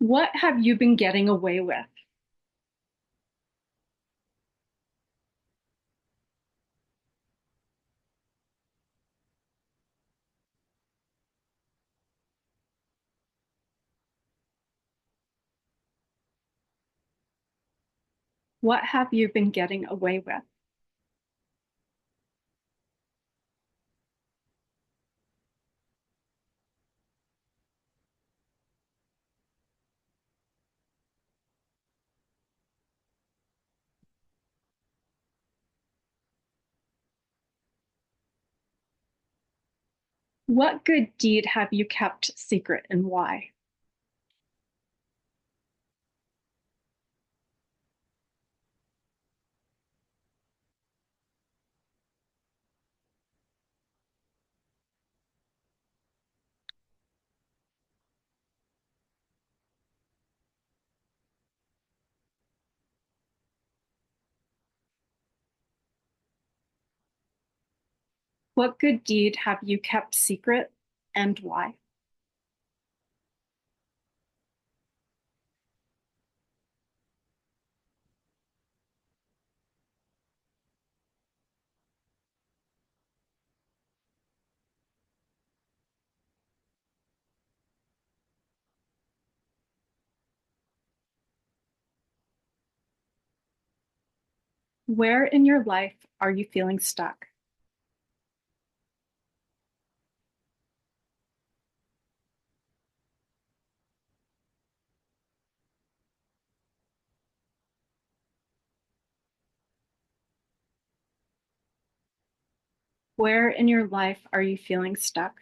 What have you been getting away with? What have you been getting away with? What good deed have you kept secret and why? What good deed have you kept secret and why? Where in your life are you feeling stuck? Where in your life are you feeling stuck?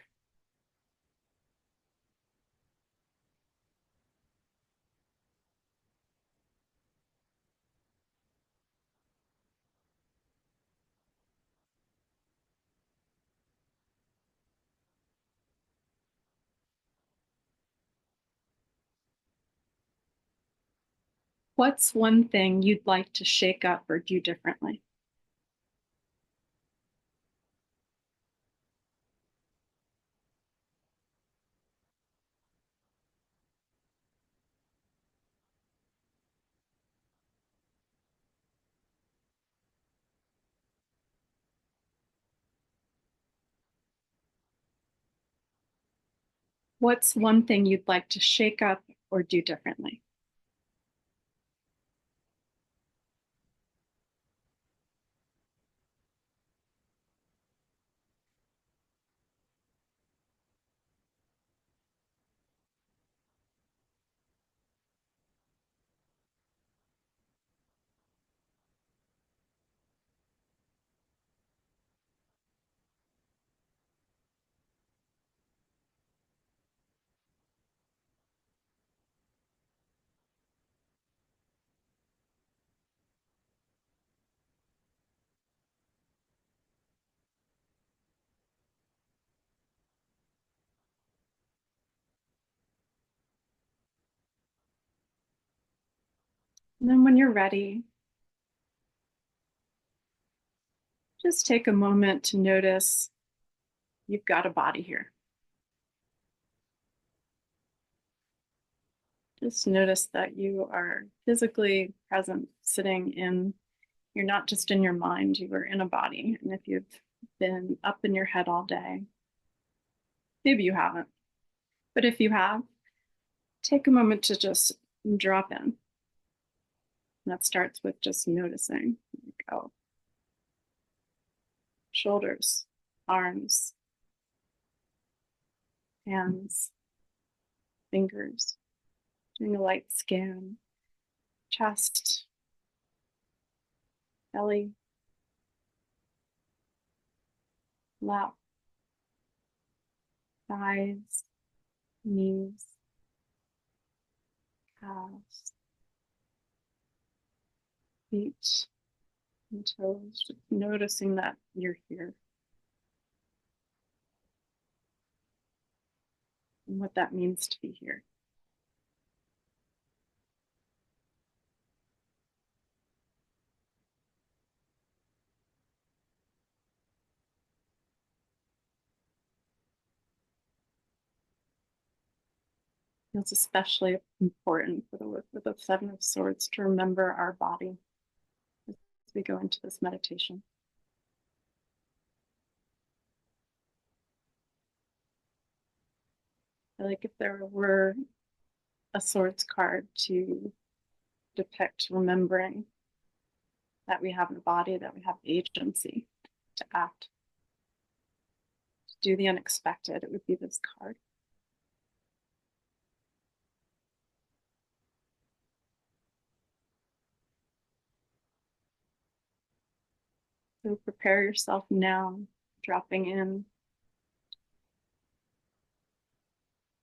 What's one thing you'd like to shake up or do differently? What's one thing you'd like to shake up or do differently? And then when you're ready, just take a moment to notice you've got a body here. Just notice that you are physically present, sitting in, you're not just in your mind, you are in a body. And if you've been up in your head all day, maybe you haven't, but if you have, take a moment to just drop in. And that starts with just noticing. Go. Shoulders, arms, hands, fingers, doing a light scan, chest, belly, lap, thighs, knees, calves, feet, and toes, just noticing that you're here and what that means to be here. It's especially important for the work with the Seven of Swords to remember our body as we go into this meditation. I feel like if there were a swords card to depict remembering that we have a body, that we have agency to act, to do the unexpected, it would be this card. So prepare yourself now, dropping in,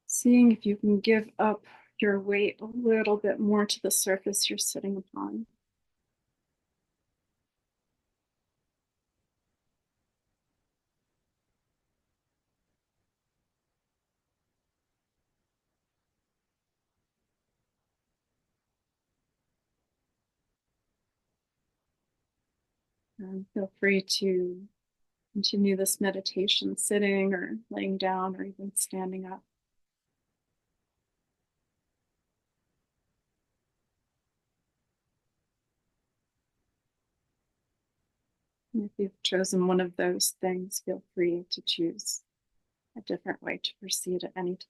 seeing if you can give up your weight a little bit more to the surface you're sitting upon. And feel free to continue this meditation sitting or laying down or even standing up. And if you've chosen one of those things, feel free to choose a different way to proceed at any time.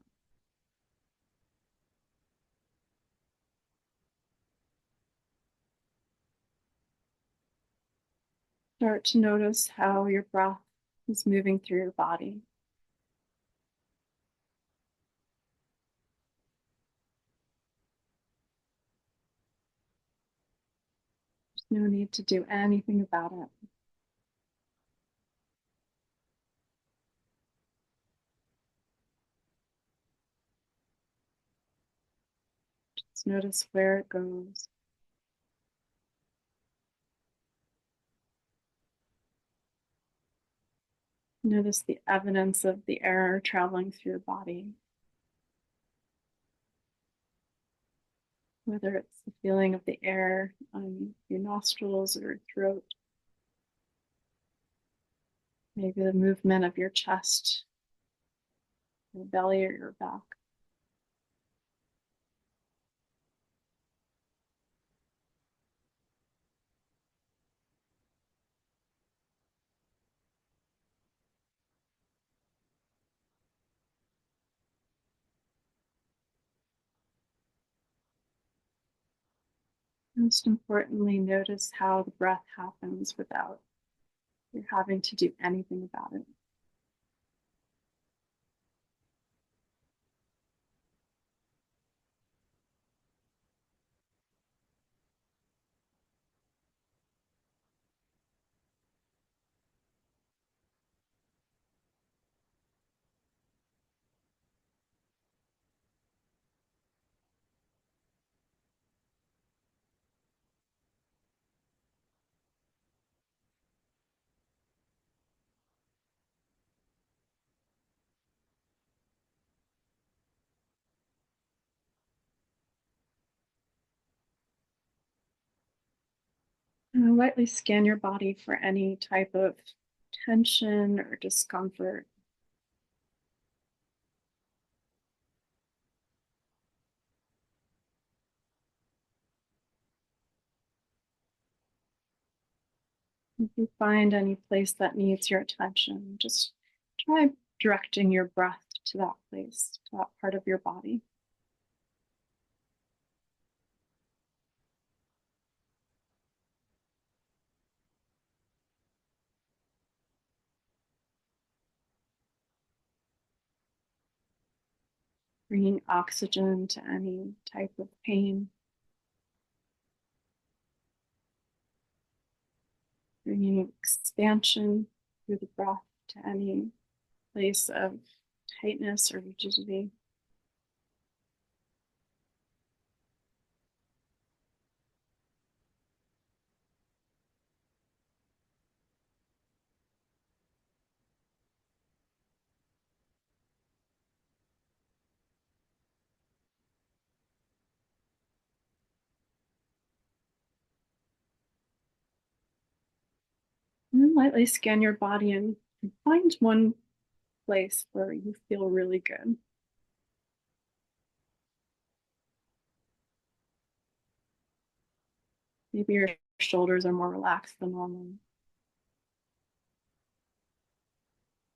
Start to notice how your breath is moving through your body. There's no need to do anything about it. Just notice where it goes. Notice the evidence of the air traveling through your body. Whether it's the feeling of the air on your nostrils or your throat, maybe the movement of your chest, your belly, or your back. Most importantly, notice how the breath happens without you having to do anything about it. And lightly scan your body for any type of tension or discomfort. If you find any place that needs your attention, just try directing your breath to that place, to that part of your body. Bringing oxygen to any type of pain. Bringing expansion through the breath to any place of tightness or rigidity. And then lightly scan your body and find one place where you feel really good. Maybe your shoulders are more relaxed than normal.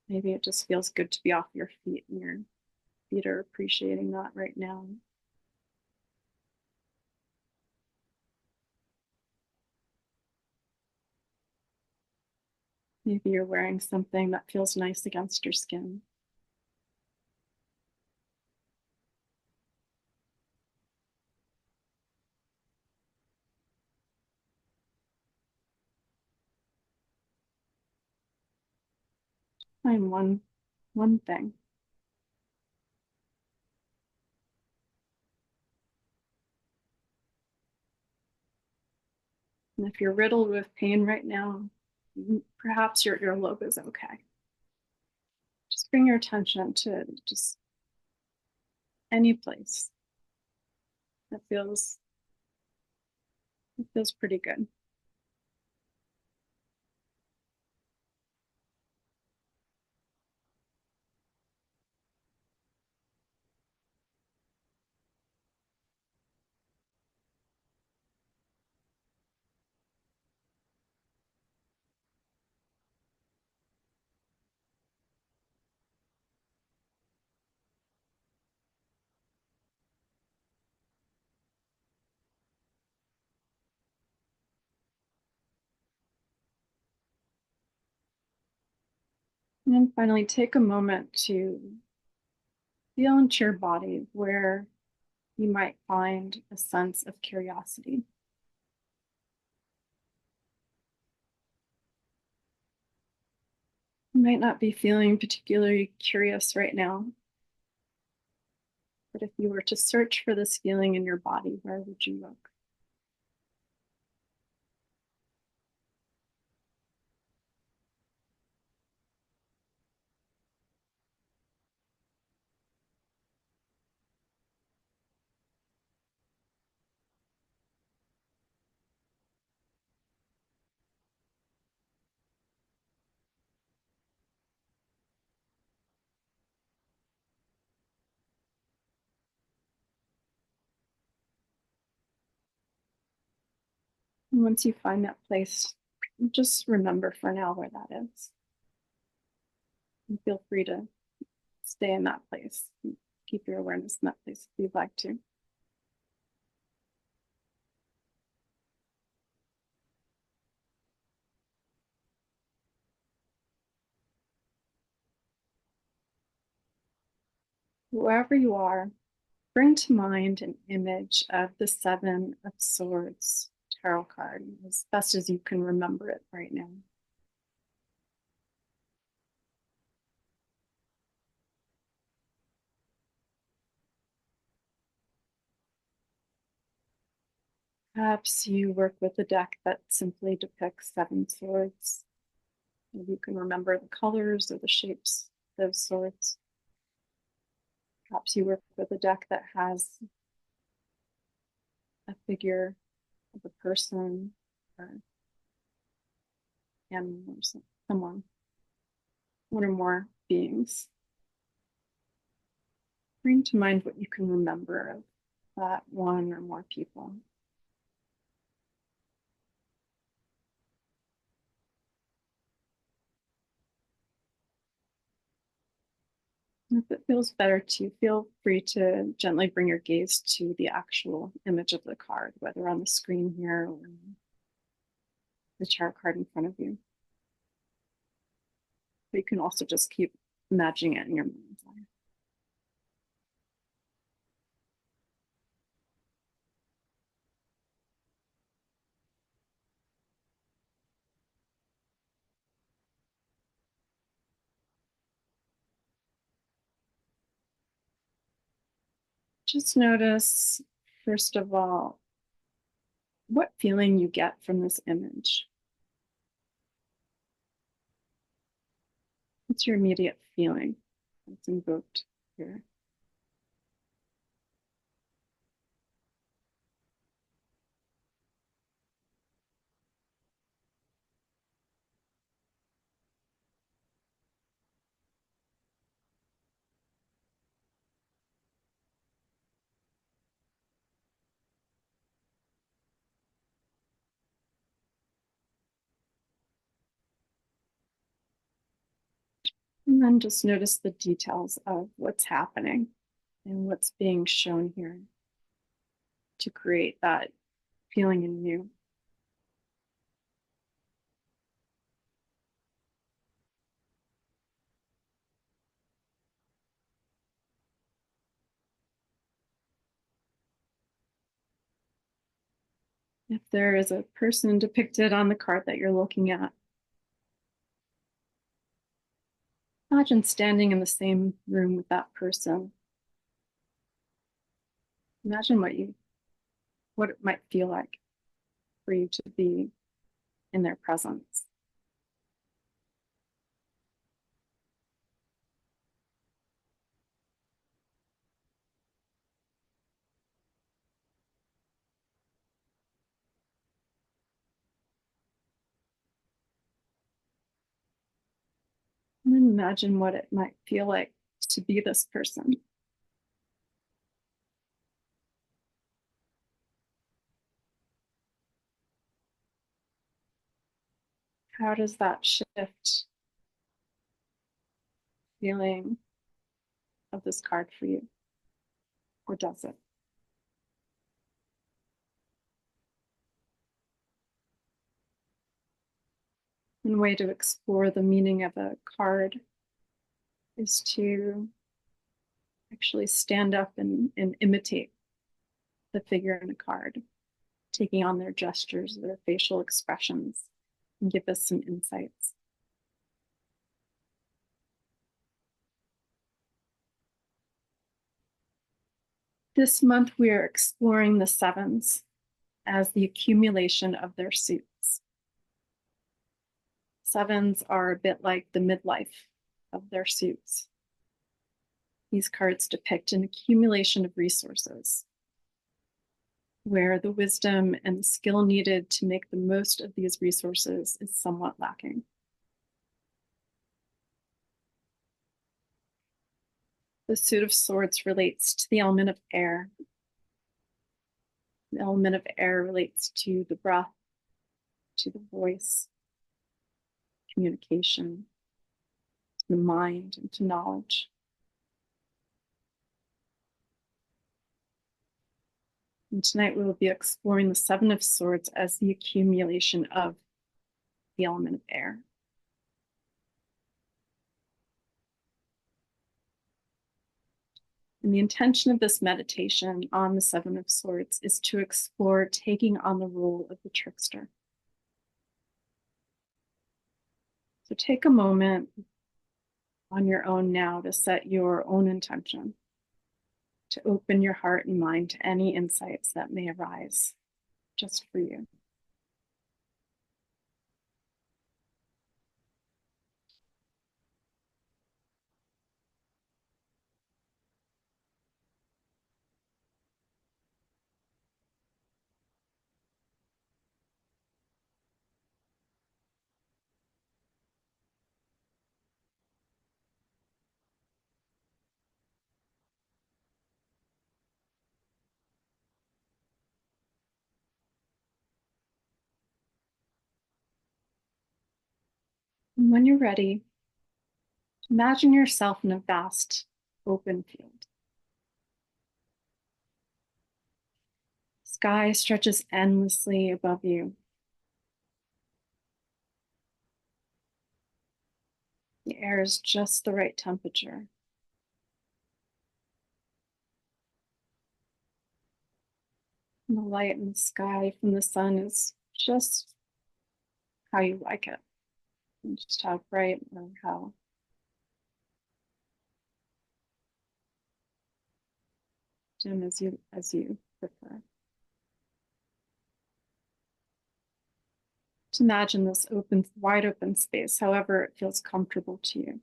Maybe it just feels good to be off your feet and your feet are appreciating that right now. Maybe you're wearing something that feels nice against your skin. Find one thing. And if you're riddled with pain right now, perhaps your earlobe is okay. Just bring your attention to just any place that feels pretty good. And then finally, take a moment to feel into your body where you might find a sense of curiosity. You might not be feeling particularly curious right now, but if you were to search for this feeling in your body, where would you look? And once you find that place, just remember for now where that is. And feel free to stay in that place. Keep your awareness in that place if you'd like to. Wherever you are, bring to mind an image of the Seven of Swords tarot card as best as you can remember it right now. Perhaps you work with a deck that simply depicts seven swords. Maybe you can remember the colors or the shapes of those swords. Perhaps you work with a deck that has a figure of a person or animal or someone, one or more beings. Bring to mind what you can remember of that one or more people. And if it feels better to you, feel free to gently bring your gaze to the actual image of the card, whether on the screen here or the tarot card in front of you. But you can also just keep imagining it in your mind's eye. Just notice, first of all, what feeling you get from this image. What's your immediate feeling that's invoked here? And then just notice the details of what's happening and what's being shown here to create that feeling in you. If there is a person depicted on the card that you're looking at, imagine standing in the same room with that person. Imagine what it might feel like for you to be in their presence. And then imagine what it might feel like to be this person. How does that shift feeling of this card for you? Or does it? One way to explore the meaning of a card is to actually stand up and imitate the figure in a card, taking on their gestures, their facial expressions, and give us some insights. This month, we are exploring the sevens as the accumulation of their suits. Sevens are a bit like the midlife of their suits. These cards depict an accumulation of resources, where the wisdom and the skill needed to make the most of these resources is somewhat lacking. The suit of swords relates to the element of air. The element of air relates to the breath, to the voice, communication, to the mind, and to knowledge. And tonight we will be exploring the Seven of Swords as the accumulation of the element of air. And the intention of this meditation on the Seven of Swords is to explore taking on the role of the trickster. So take a moment on your own now to set your own intention, to open your heart and mind to any insights that may arise just for you. And when you're ready, imagine yourself in a vast open field. Sky stretches endlessly above you. The air is just the right temperature. And the light in the sky from the sun is just how you like it. And just how bright or how dim as you prefer. Just imagine this open, wide open space, however it feels comfortable to you.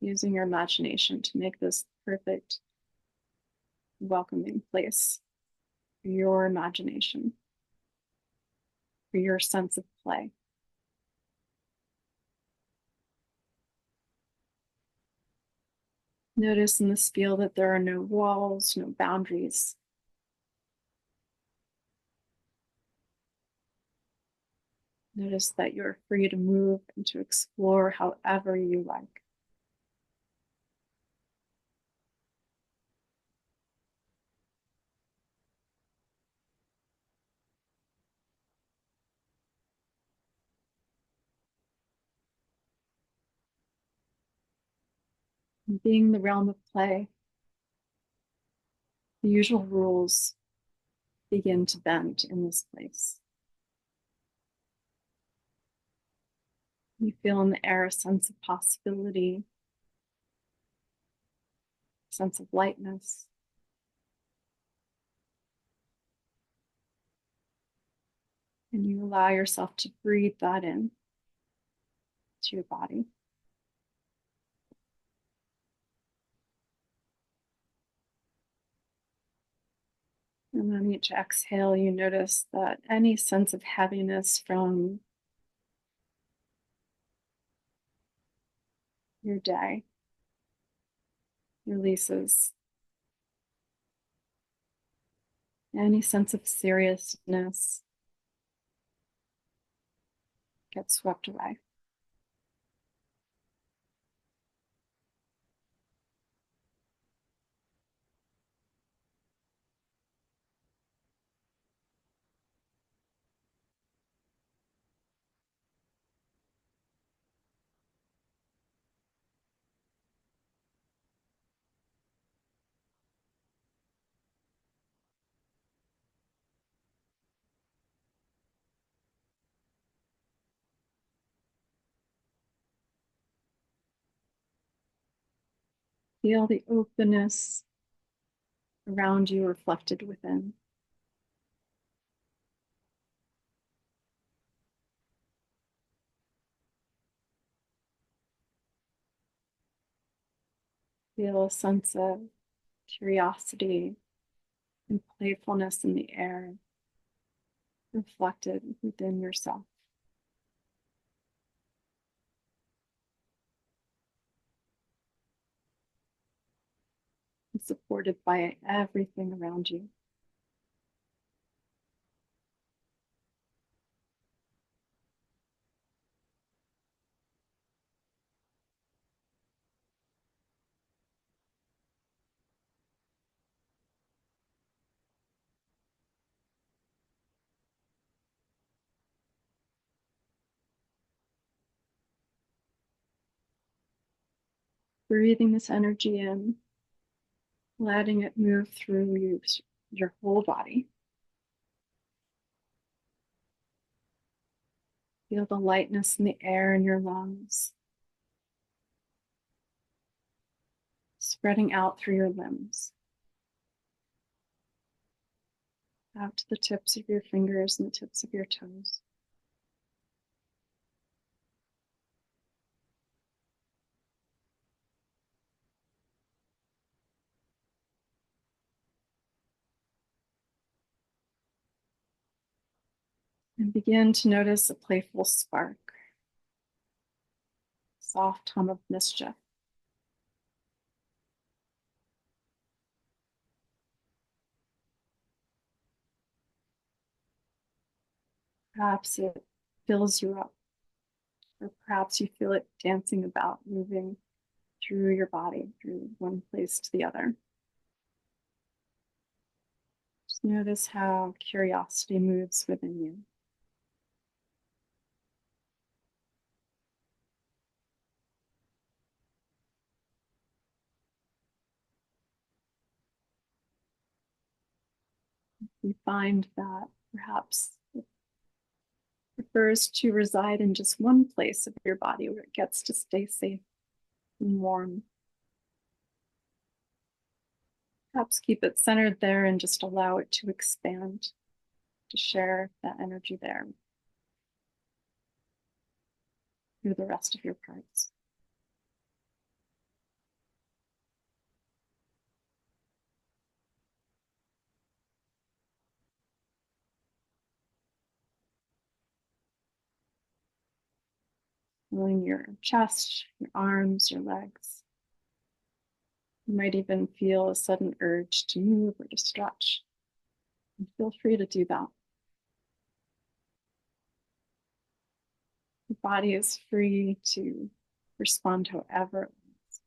Using your imagination to make this perfect, welcoming place for your imagination, for your sense of play. Notice in this field that there are no walls, no boundaries. Notice that you're free to move and to explore however you like. And being the realm of play, the usual rules begin to bend in this place. You feel in the air a sense of possibility, a sense of lightness. And you allow yourself to breathe that in to your body. And on each exhale, you notice that any sense of heaviness from your day releases. Any sense of seriousness gets swept away. Feel the openness around you reflected within. Feel a sense of curiosity and playfulness in the air reflected within yourself. And supported by everything around you. Breathing this energy in, letting it move through you, your whole body. Feel the lightness in the air in your lungs, spreading out through your limbs, out to the tips of your fingers and the tips of your toes. And begin to notice a playful spark, soft hum of mischief. Perhaps it fills you up, or perhaps you feel it dancing about, moving through your body, through one place to the other. Just notice how curiosity moves within you. You find that perhaps it prefers to reside in just one place of your body where it gets to stay safe and warm. Perhaps keep it centered there and just allow it to expand, to share that energy there through the rest of your parts. Feeling your chest, your arms, your legs. You might even feel a sudden urge to move or to stretch. And feel free to do that. The body is free to respond however it wants.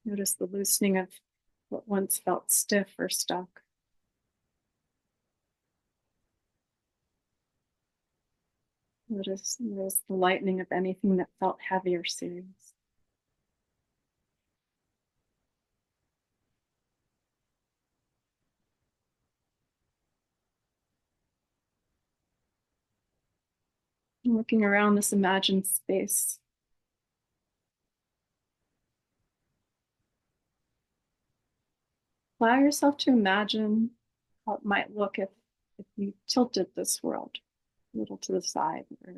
Notice the loosening of what once felt stiff or stuck. Notice the lightening of anything that felt heavy or serious. And looking around this imagined space, allow yourself to imagine how it might look if you tilted this world a little to the side, or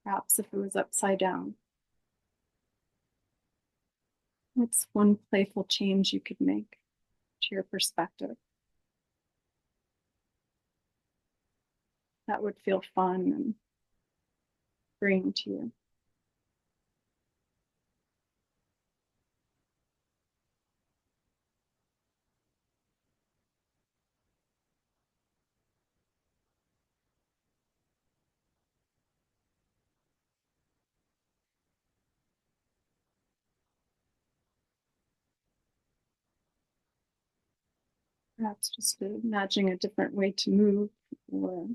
perhaps if it was upside down. What's one playful change you could make to your perspective that would feel fun and freeing to you? Perhaps just imagining a different way to move, or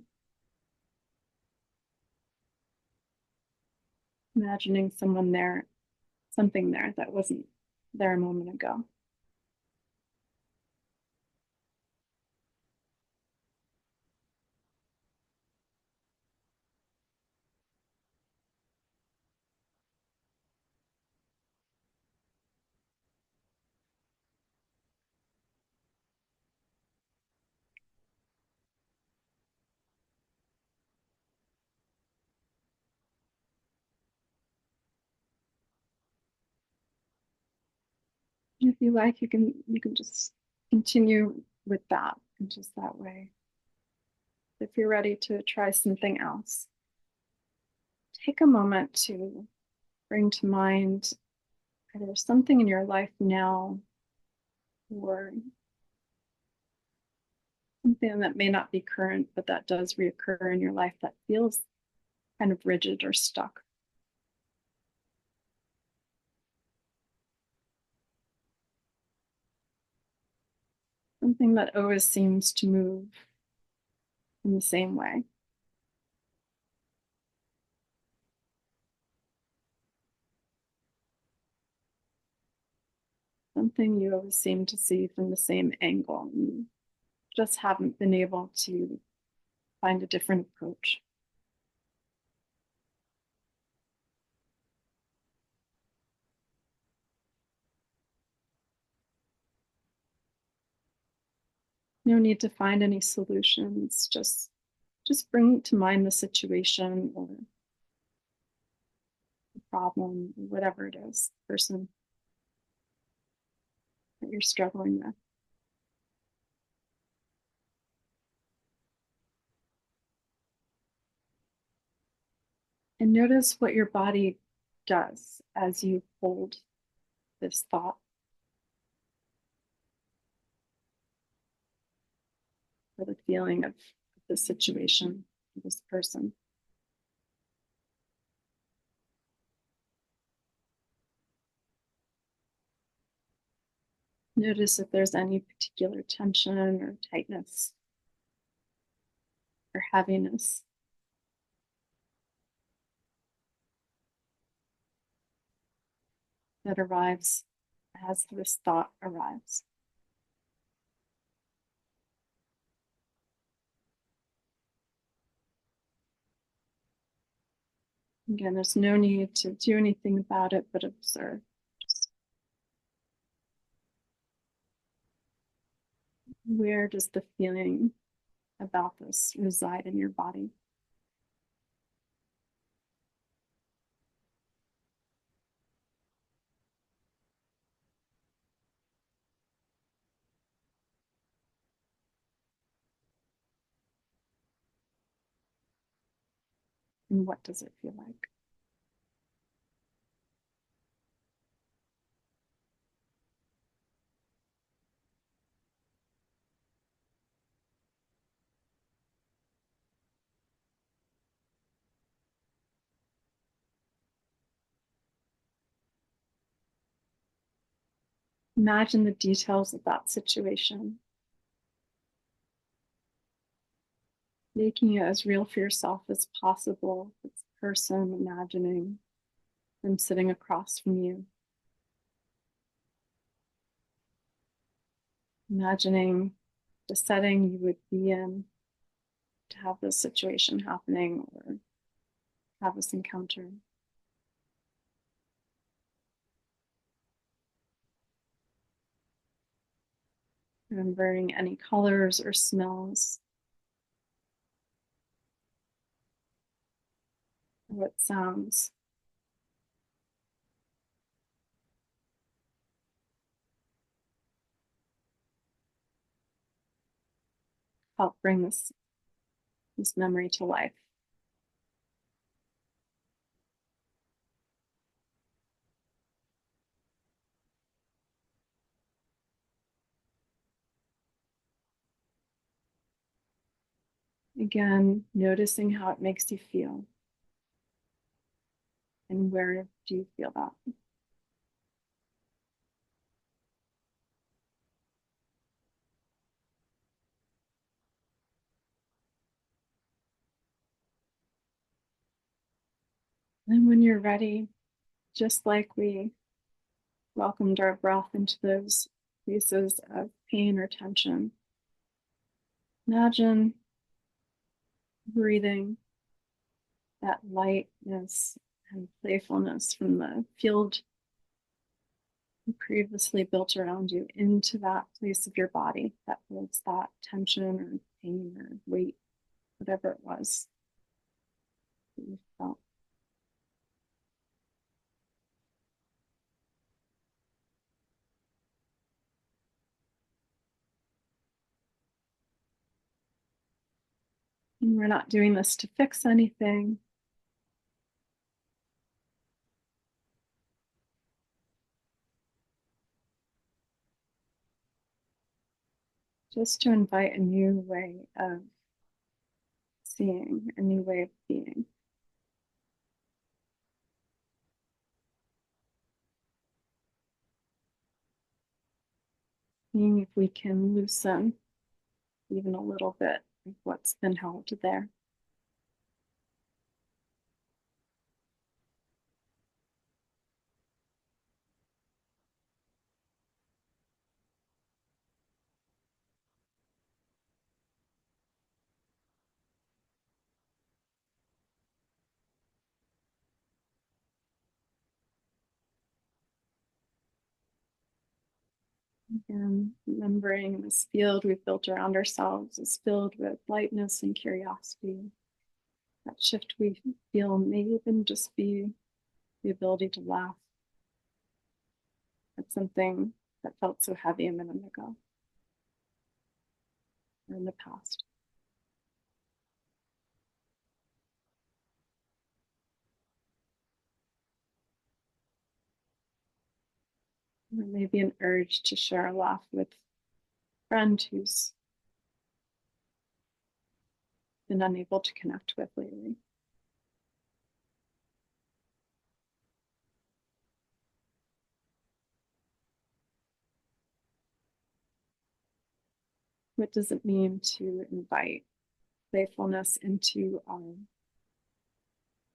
imagining something there that wasn't there a moment ago. If you like, you can just continue with that, just that way. If you're ready to try something else, take a moment to bring to mind either something in your life now, or something that may not be current, but that does reoccur in your life that feels kind of rigid or stuck. Something that always seems to move in the same way. Something you always seem to see from the same angle. You just haven't been able to find a different approach. No need to find any solutions. Just bring to mind the situation or the problem, whatever it is, person that you're struggling with. And notice what your body does as you hold this thought. Or the feeling of the situation, this person. Notice if there's any particular tension or tightness or heaviness. That arrives as this thought arrives. Again, there's no need to do anything about it, but observe. Just where does the feeling about this reside in your body? And what does it feel like? Imagine the details of that situation, making it as real for yourself as possible. This person, imagining them sitting across from you. Imagining the setting you would be in to have this situation happening or have this encounter. Remembering any colors or smells, what sounds. Help bring this memory to life. Again, noticing how it makes you feel. And where do you feel that? And when you're ready, just like we welcomed our breath into those places of pain or tension, imagine breathing that lightness and playfulness from the field you previously built around you into that place of your body that holds that tension or pain or weight, whatever it was that you felt. And we're not doing this to fix anything. Just to invite a new way of seeing, a new way of being. Seeing if we can loosen even a little bit of what's been held there. Again, remembering this field we've built around ourselves is filled with lightness and curiosity. That shift we feel may even just be the ability to laugh at something that felt so heavy a minute ago or in the past. There may be an urge to share a laugh with a friend who's been unable to connect with lately. What does it mean to invite playfulness into our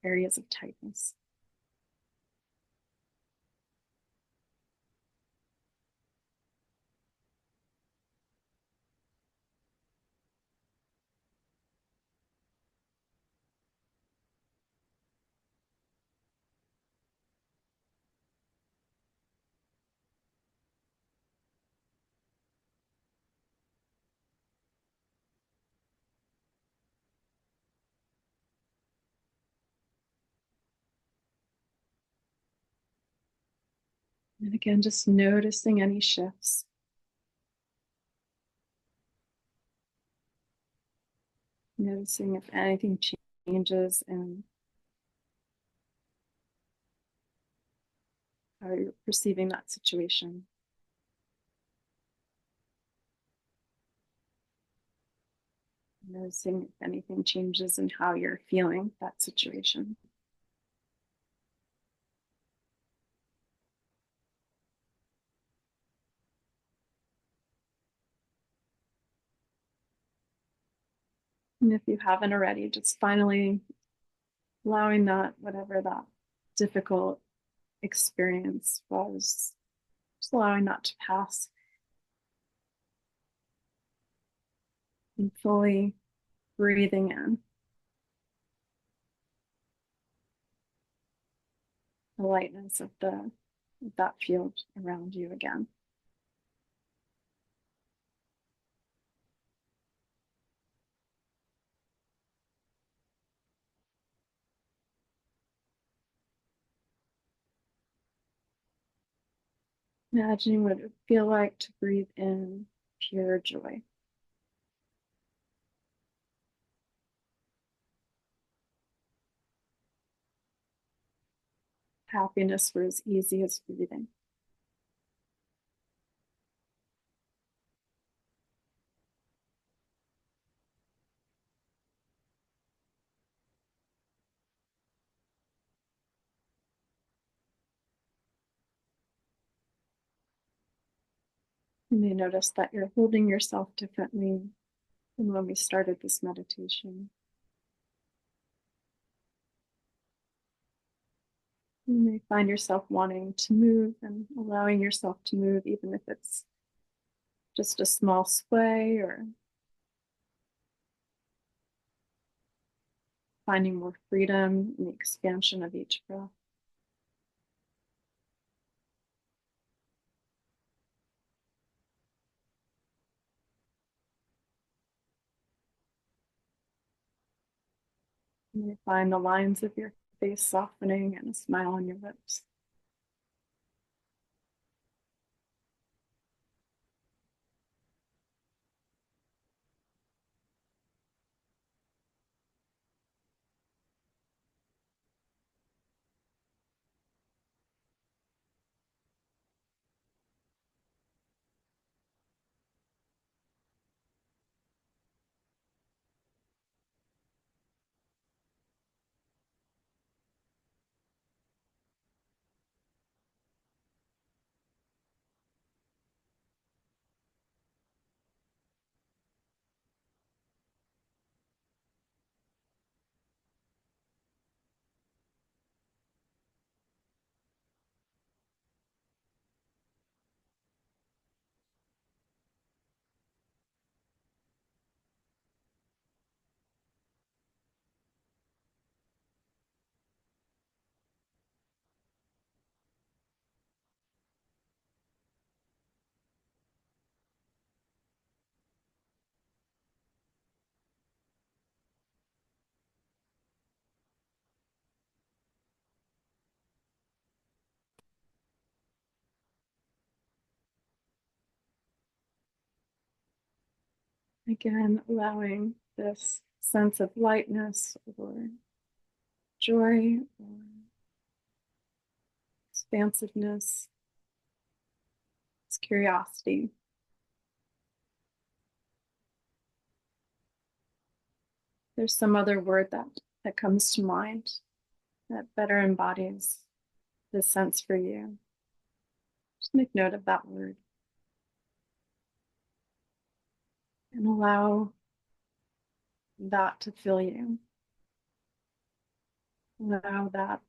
areas of tightness? And again, just noticing any shifts. Noticing if anything changes and how you're perceiving that situation. Noticing if anything changes in how you're feeling that situation. And if you haven't already, just finally allowing that, whatever that difficult experience was, just allowing that to pass and fully breathing in the lightness of that field around you again. Imagining what it would feel like to breathe in pure joy. Happiness were as easy as breathing. You may notice that you're holding yourself differently than when we started this meditation. You may find yourself wanting to move and allowing yourself to move, even if it's just a small sway, or finding more freedom in the expansion of each breath. You may find the lines of your face softening and a smile on your lips. Again, allowing this sense of lightness or joy or expansiveness, this curiosity. There's some other word that comes to mind that better embodies this sense for you. Just make note of that word and allow that to fill you. Allow that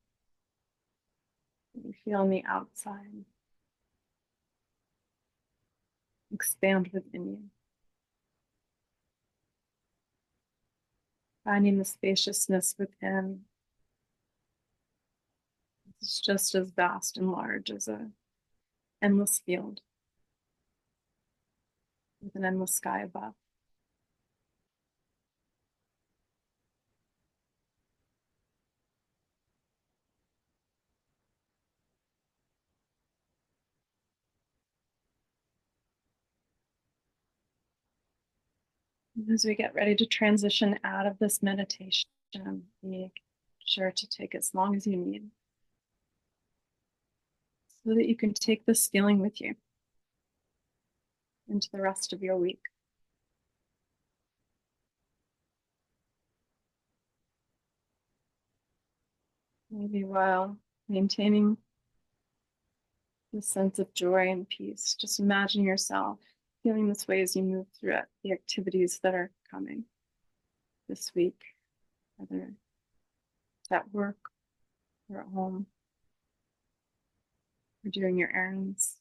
you feel on the outside expand within you. Finding the spaciousness within is just as vast and large as an endless field with an endless sky above. As we get ready to transition out of this meditation, be sure to take as long as you need so that you can take this feeling with you into the rest of your week. Maybe while maintaining the sense of joy and peace, just imagine yourself feeling this way as you move through the activities that are coming. this week, whether it's at work or at home or doing your errands.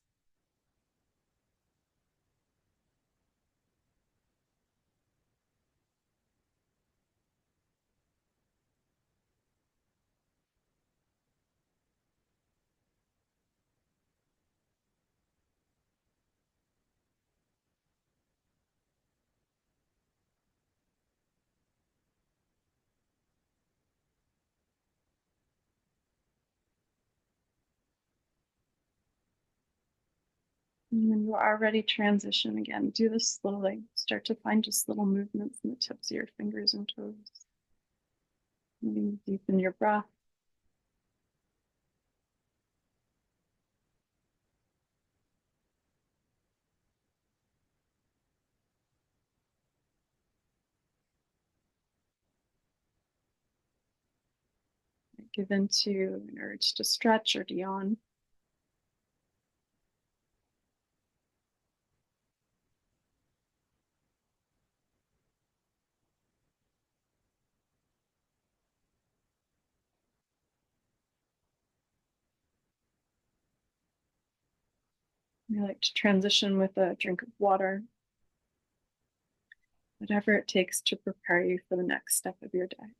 And when you are ready, transition again. Do this slowly. Start to find just little movements in the tips of your fingers and toes. Maybe deepen your breath. Give into an urge to stretch or to yawn. I like to transition with a drink of water, whatever it takes to prepare you for the next step of your day.